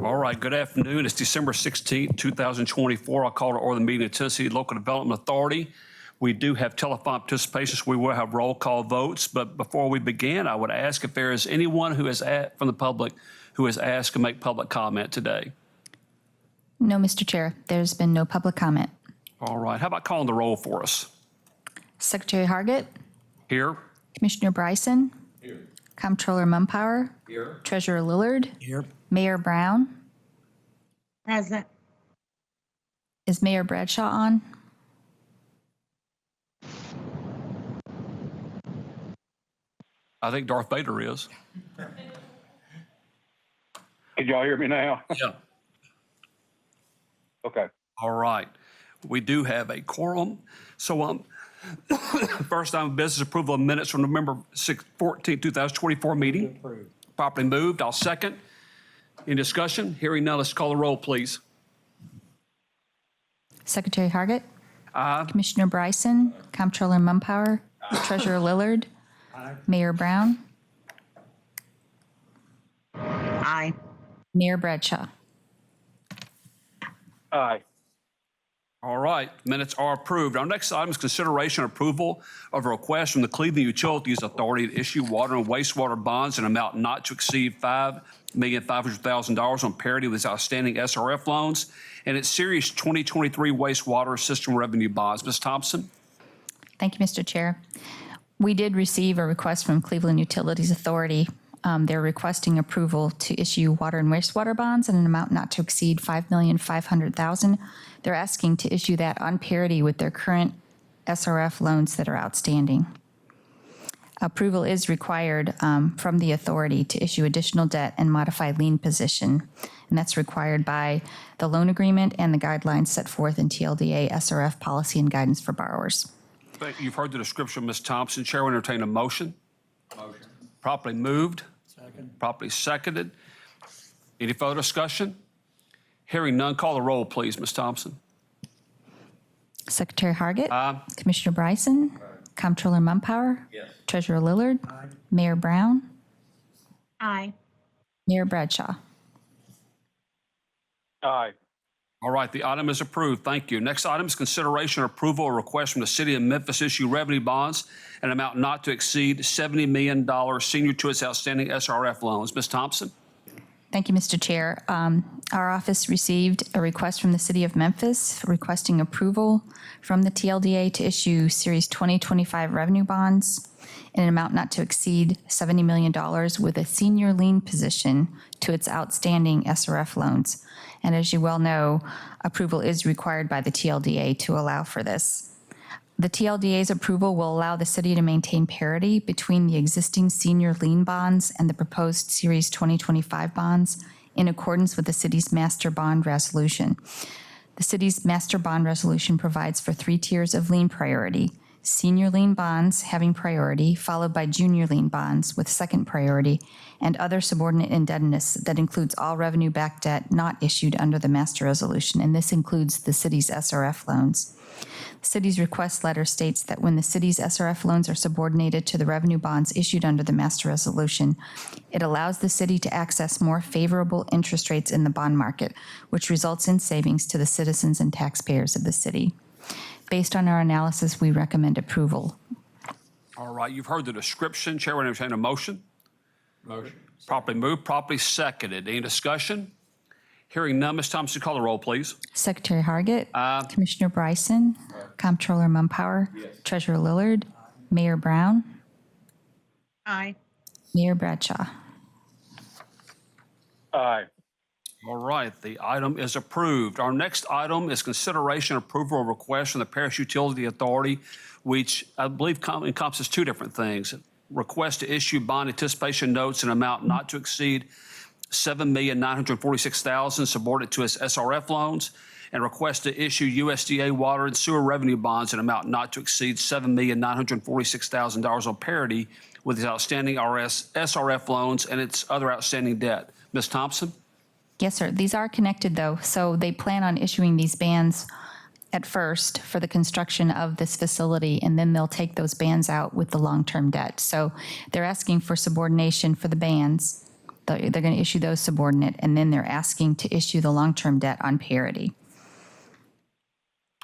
All right, good afternoon. It's December 16th, 2024. I'll call to order the meeting of Tennessee Local Development Authority. We do have telephone participation, so we will have roll call votes. But before we begin, I would ask if there is anyone who has from the public who has asked to make public comment today. No, Mr. Chair. There's been no public comment. All right, how about calling the roll for us? Secretary Hargett, Here. Commissioner Bryson, Here. Comptroller Mumpower, Here. Treasurer Lillard, Here. Mayor Brown. Present. Is Mayor Bradshaw on? I think Darth Vader is. Can y'all hear me now? Yeah. Okay. All right. We do have a quorum. So first item of business, approval of minutes from November 14, 2024 meeting. Approved. Properly moved. I'll second. Any discussion? Hearing none, let's call the roll, please. Secretary Hargett, Commissioner Bryson, Comptroller Mumpower, Treasurer Lillard, Mayor Brown, Aye. Mayor Bradshaw. Aye. All right, minutes are approved. Our next item is consideration and approval of a request from the Cleveland Utilities Authority to issue water and wastewater bonds in an amount not to exceed $5,500,000 on parity with its outstanding SRF loans and its Series 2023 wastewater system revenue bonds. Ms. Thompson? Thank you, Mr. Chair. We did receive a request from Cleveland Utilities Authority. They're requesting approval to issue water and wastewater bonds in an amount not to exceed $5,500,000. They're asking to issue that on parity with their current SRF loans that are outstanding. Approval is required from the authority to issue additional debt and modify lien position, and that's required by the loan agreement and the guidelines set forth in TLDA SRF policy and guidance for borrowers. You've heard the description, Ms. Thompson. Chair will entertain a motion. Motion. Properly moved. Second. Properly seconded. Any further discussion? Hearing none, call the roll, please, Ms. Thompson. Secretary Hargett. Commissioner Bryson. Comptroller Mumpower. Yes. Treasurer Lillard. Mayor Brown. Aye. Mayor Bradshaw. Aye. All right, the item is approved. Thank you. Next item is consideration or approval or request from the City of Memphis issue revenue bonds an amount not to exceed $70 million senior to its outstanding SRF loans. Ms. Thompson? Thank you, Mr. Chair. Our office received a request from the City of Memphis requesting approval from the TLDA to issue Series 2025 revenue bonds in an amount not to exceed $70 million with a senior lien position to its outstanding SRF loans. And as you well know, approval is required by the TLDA to allow for this. The TLDA's approval will allow the city to maintain parity between the existing senior lien bonds and the proposed Series 2025 bonds in accordance with the city's master bond resolution. The city's master bond resolution provides for 3 tiers of lien priority: senior lien bonds having priority, followed by junior lien bonds with second priority, and other subordinate indebtedness that includes all revenue-backed debt not issued under the master resolution, and this includes the city's SRF loans. The city's request letter states that when the city's SRF loans are subordinated to the revenue bonds issued under the master resolution, it allows the city to access more favorable interest rates in the bond market, which results in savings to the citizens and taxpayers of the city. Based on our analysis, we recommend approval. All right, you've heard the description. Chair will entertain a motion. Motion. Properly moved, properly seconded. Any discussion? Hearing none, Ms. Thompson, call the roll, please. Secretary Hargett. Commissioner Bryson. Comptroller Mumpower. Treasurer Lillard. Mayor Brown. Aye. Mayor Bradshaw. Aye. All right, the item is approved. Our next item is consideration approval of request from the Parish Utility Authority, which I believe encompasses 2 different things. Request to issue bond anticipation notes in an amount not to exceed $7,946,000 subordinate to its SRF loans, and request to issue USDA water and sewer revenue bonds in an amount not to exceed $7,946,000 on parity with its outstanding SRF loans and its other outstanding debt. Ms. Thompson? Yes, sir. These are connected, though. So they plan on issuing these bans at first for the construction of this facility, and then they'll take those bans out with the long-term debt. So they're asking for subordination for the bans They're going to issue those subordinate, and then they're asking to issue the long-term debt on parity.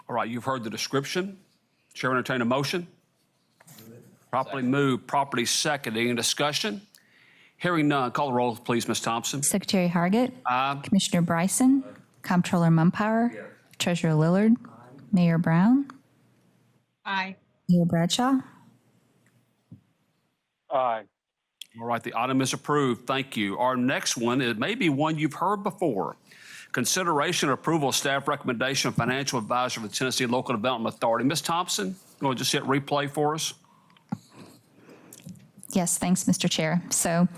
All right, you've heard the description. Chair will entertain a motion. Properly moved, properly seconded. Any discussion? Hearing none, call the roll, please, Ms. Thompson. Secretary Hargit. Commissioner Bryson. Comptroller Mumpauer. Treasurer Lillard. Mayor Brown. Aye. Mayor Bradshaw. Aye. All right, the item is approved. Thank you. Our next one, it may be one you've heard before. Consideration and approval of staff recommendation of financial advisor for the Tennessee Local Development Authority. Ms. Thompson, you want to just hit replay for us? Yes, thanks, Mr. Chair. So,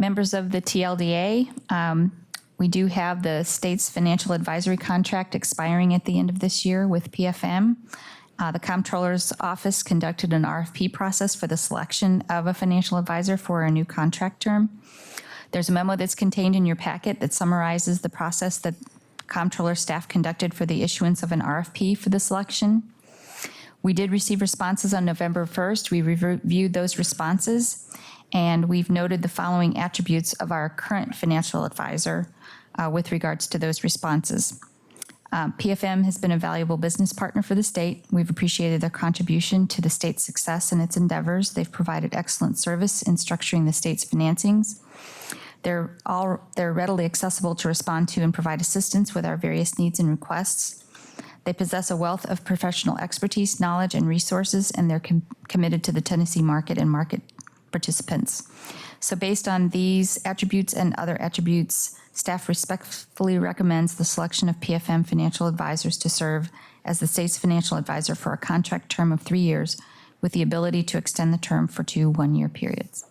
members of the TLDA, we do have the state's financial advisory contract expiring at the end of this year with PFM. The Comptroller's Office conducted an RFP process for the selection of a financial advisor for a new contract term. There's a memo that's contained in your packet that summarizes the process that Comptroller staff conducted for the issuance of an RFP for the selection. We did receive responses on November 1st. We reviewed those responses, and we've noted the following attributes of our current financial advisor with regards to those responses. PFM has been a valuable business partner for the state. We've appreciated their contribution to the state's success and its endeavors. They've provided excellent service in structuring the state's financings. They're readily accessible to respond to and provide assistance with our various needs and requests. They possess a wealth of professional expertise, knowledge, and resources, and they're committed to the Tennessee market and market participants. So based on these attributes and other attributes, staff respectfully recommends the selection of PFM financial advisors to serve as the state's financial advisor for a contract term of 3 years with the ability to extend the term for 2 one-year periods.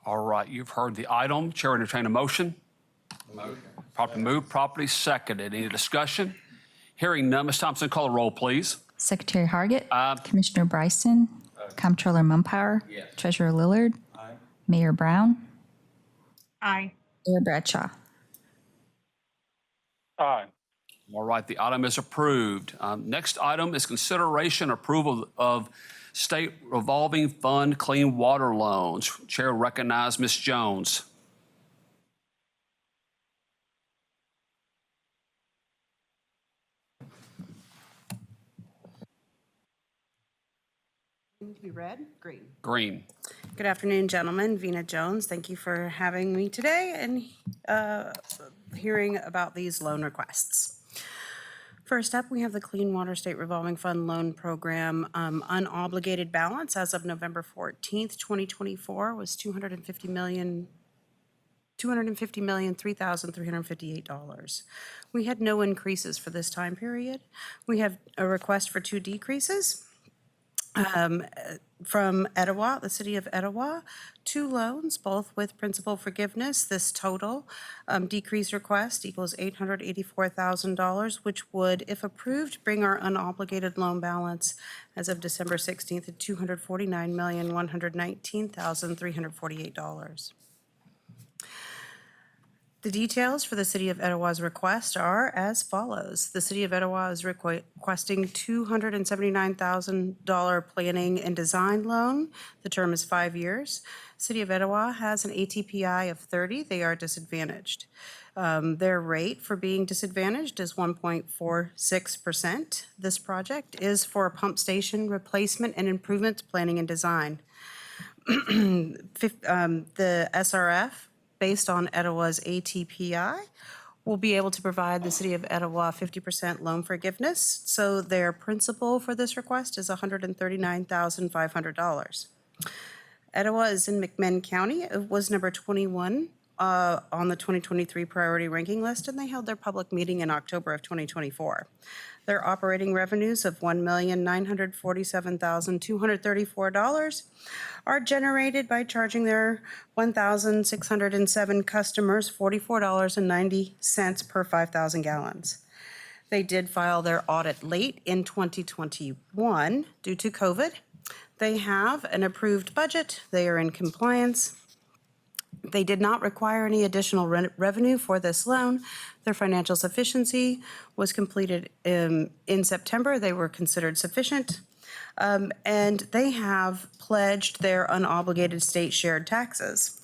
All right, you've heard the item. Chair will entertain a motion. Properly moved, properly seconded. Any discussion? Hearing none, Ms. Thompson, call the roll, please. Secretary Hargit. Commissioner Bryson. Comptroller Mumpauer. Treasurer Lillard. Mayor Brown. Aye. Mayor Bradshaw. Aye. All right, the item is approved. Next item is consideration approval of state revolving fund clean water loans. Chair will recognize Ms. Jones. To be read? Green. Green. Good afternoon, gentlemen. Vina Jones, thank you for having me today and hearing about these loan requests. First up, we have the Clean Water State Revolving Fund Loan Program. Unobligated balance as of November 14th, 2024 was $250,003,358. We had no increases for this time period. We have a request for 2 decreases. From Etowah, the city of Etowah, 2 loans, both with principal forgiveness. This total decrease request equals $884,000, which would, if approved, bring our unobligated loan balance as of December 16th to $249,119,348. The details for the City of Etowah's request are as follows. The City of Etowah is requesting $279,000 planning and design loan. The term is 5 years. City of Etowah has an ATPI of 30. They are disadvantaged. Their rate for being disadvantaged is 1.46%. This project is for a pump station replacement and improvements planning and design. The SRF, based on Etowah's ATPI, will be able to provide the City of Etowah 50% loan forgiveness. So their principal for this request is $139,500. Etowah is in McMinn County. It was number 21 on the 2023 priority ranking list, and they held their public meeting in October of 2024. Their operating revenues of $1,947,234 are generated by charging their 1,607 customers $44.90 per 5,000 gallons. They did file their audit late in 2021 due to COVID. They have an approved budget. They are in compliance. They did not require any additional revenue for this loan. Their financial sufficiency was completed in September. They were considered sufficient. And they have pledged their unobligated state shared taxes.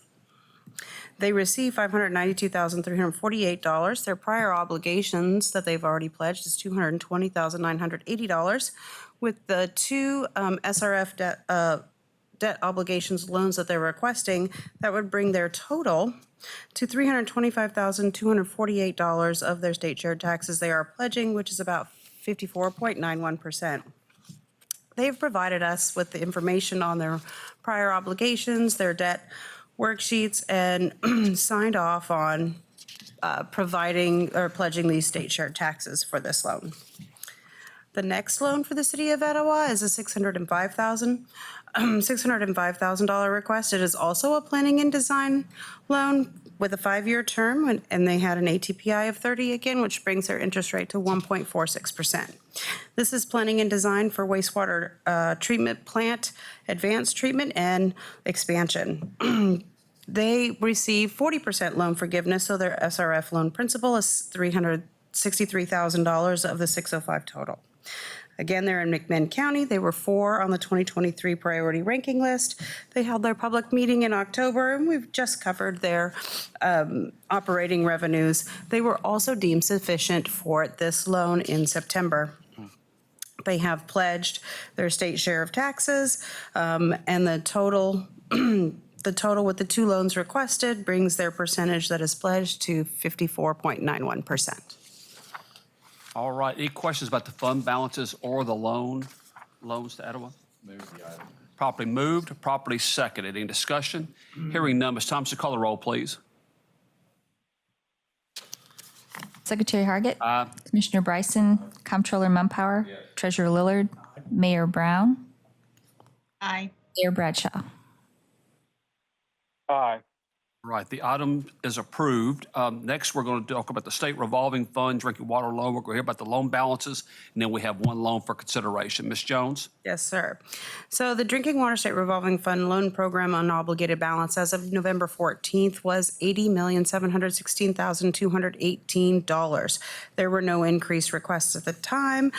They received $592,348. Their prior obligations that they've already pledged is $220,980. With the two SRF debt obligations loans that they're requesting, that would bring their total to $325,248 of their state shared taxes they are pledging, which is about 54.91%. They've provided us with the information on their prior obligations, their debt worksheets, and signed off on providing or pledging these state shared taxes for this loan. The next loan for the city of Etowah is a $605,000 request. It is also a planning and design loan with a 5-year term, and they had an ATPI of 30 again, which brings their interest rate to 1.46%. This is planning and design for wastewater treatment plant, advanced treatment, and expansion. They receive 40% loan forgiveness, so their SRF loan principal is $363,000 of the 605 total. Again, they're in McMinn County. They were 4 on the 2023 priority ranking list. They held their public meeting in October, and we've just covered their operating revenues. They were also deemed sufficient for this loan in September. They have pledged their state share of taxes, and the total with the two loans requested brings their percentage that is pledged to 54.91%. All right, any questions about the fund balances or the loans to Etowah? Properly moved, properly seconded. Any discussion? Hearing none, Ms. Thompson, call the roll, please. Secretary Hargit. Commissioner Bryson. Comptroller Mumpower. Treasurer Lillard. Mayor Brown. Aye. Mayor Bradshaw. Aye. Right, the item is approved. Next, we're going to talk about the state revolving fund drinking water loan. We're going to hear about the loan balances, and then we have one loan for consideration. Ms. Jones? Yes, sir. So the Drinking Water State Revolving Fund Loan Program unobligated balance as of November 14th was $80,716,218. There were no increase requests at the time.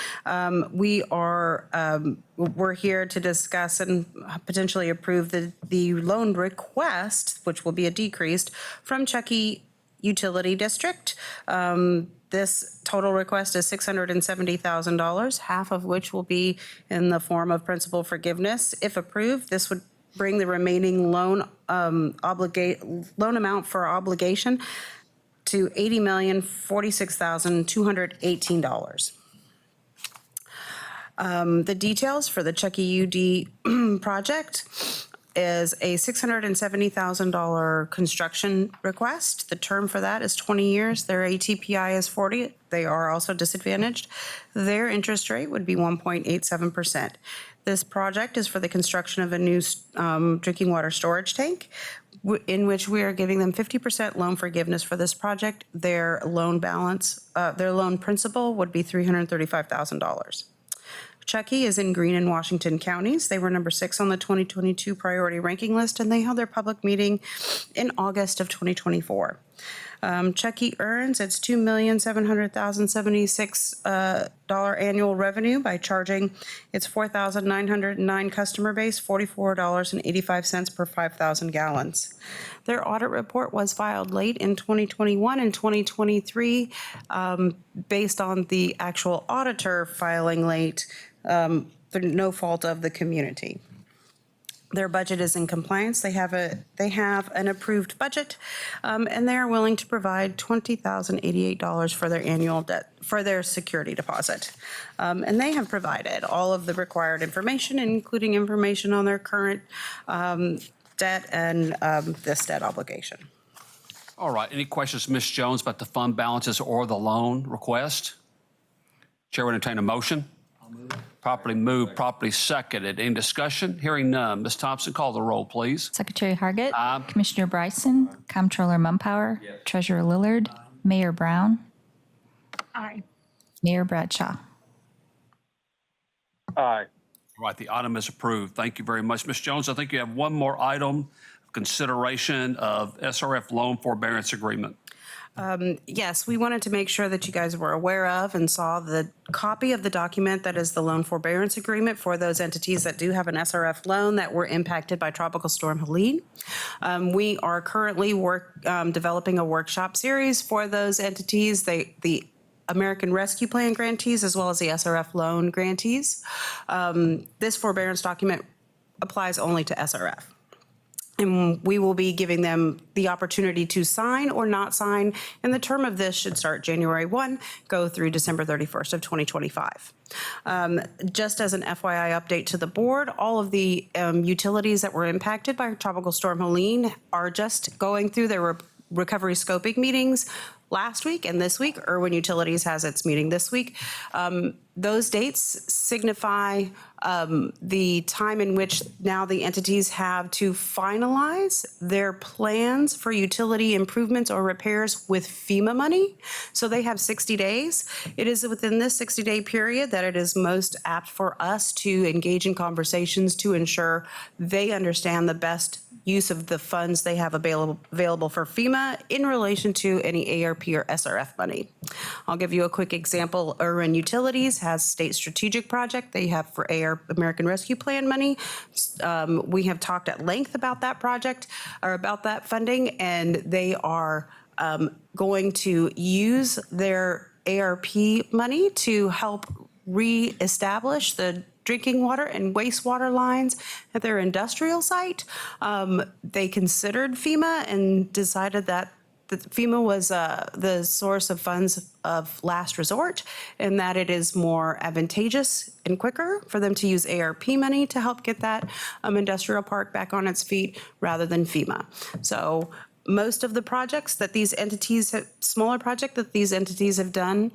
We're here to discuss and potentially approve the loan request, which will be a decreased, from Chuckey Utility District. This total request is $670,000, half of which will be in the form of principal forgiveness. If approved, this would bring the remaining loan amount for obligation to $80,046,218. The details for the Chuckey UD project is a $670,000 construction request. The term for that is 20 years. Their ATPI is 40. They are also disadvantaged. Their interest rate would be 1.87%. This project is for the construction of a new drinking water storage tank, in which we are giving them 50% loan forgiveness for this project. Their loan principal would be $335,000. Chuckey is in Greene and Washington counties. They were number 6 on the 2022 priority ranking list, and they held their public meeting in August of 2024. Chuckey earns its $2,700,076 annual revenue by charging its 4,909 customer base $44.85 per 5,000 gallons. Their audit report was filed late in 2021 and 2023 based on the actual auditor filing late through no fault of the community. Their budget is in compliance. They have an approved budget, and they are willing to provide $20,088 for their annual debt for their security deposit. And they have provided all of the required information, including information on their current debt and this debt obligation. All right, any questions, Ms. Jones, about the fund balances or the loan request? Chair will entertain a motion. I'll move. Properly moved, properly seconded. Any discussion? Hearing none. Ms. Thompson, call the roll, please. Secretary Hargit. Commissioner Bryson. Comptroller Mumpower. Treasurer Lillard. Mayor Brown. Aye. Mayor Bradshaw. Aye. All right, the item is approved. Thank you very much. Ms. Jones, I think you have one more item, consideration of SRF loan forbearance agreement. Yes, we wanted to make sure that you guys were aware of and saw the copy of the document that is the loan forbearance agreement for those entities that do have an SRF loan that were impacted by Tropical Storm Helene. We are currently developing a workshop series for those entities, the American Rescue Plan grantees, as well as the SRF loan grantees. This forbearance document applies only to SRF. And we will be giving them the opportunity to sign or not sign. And the term of this should start January 1, go through December 31st of 2025. Just as an FYI update to the board, all of the utilities that were impacted by Tropical Storm Helene are just going through their recovery scoping meetings last week and this week. Irwin Utilities has its meeting this week. Those dates signify the time in which now the entities have to finalize their plans for utility improvements or repairs with FEMA money. So they have 60 days. It is within this 60-day period that it is most apt for us to engage in conversations to ensure they understand the best use of the funds they have available for FEMA in relation to any ARP or SRF money. I'll give you a quick example. Irwin Utilities has state strategic project they have for American Rescue Plan money. We have talked at length about that project or about that funding, and they are going to use their ARP money to help reestablish the drinking water and wastewater lines at their industrial site. They considered FEMA and decided that FEMA was the source of funds of last resort, and that it is more advantageous and quicker for them to use ARP money to help get that industrial park back on its feet rather than FEMA. So most of the projects that these entities smaller project that these entities have done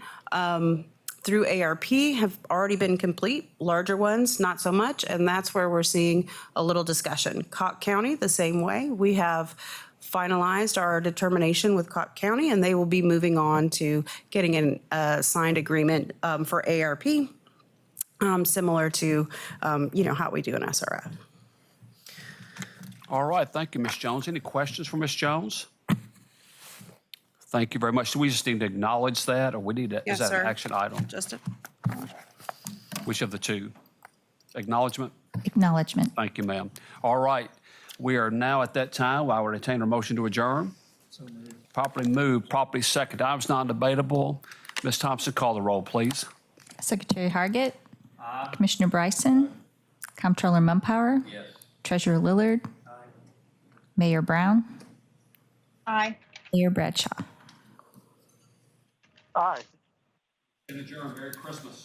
through ARP have already been complete. Larger ones, not so much, and that's where we're seeing a little discussion. Cocke County, the same way. We have finalized our determination with Cocke County, and they will be moving on to getting a signed agreement for ARP, similar to how we do an SRF. All right, thank you, Ms. Jones. Any questions for Ms. Jones? Thank you very much. Do we just need to acknowledge that, or we need to, Yes, is that sir. an action item? Just a Which of the two? Acknowledgement? Acknowledgement. Thank you, ma'am. All right, we are now at that time. I will entertain a motion to adjourn. Properly moved, properly second. Items non-debatable. Ms. Thompson, call the roll, please. Secretary Hargett. Commissioner Bryson. Comptroller Mumpower. Yes. Treasurer Lillard. Mayor Brown. Aye. Mayor Bradshaw. Aye. And adjourn. Merry Christmas.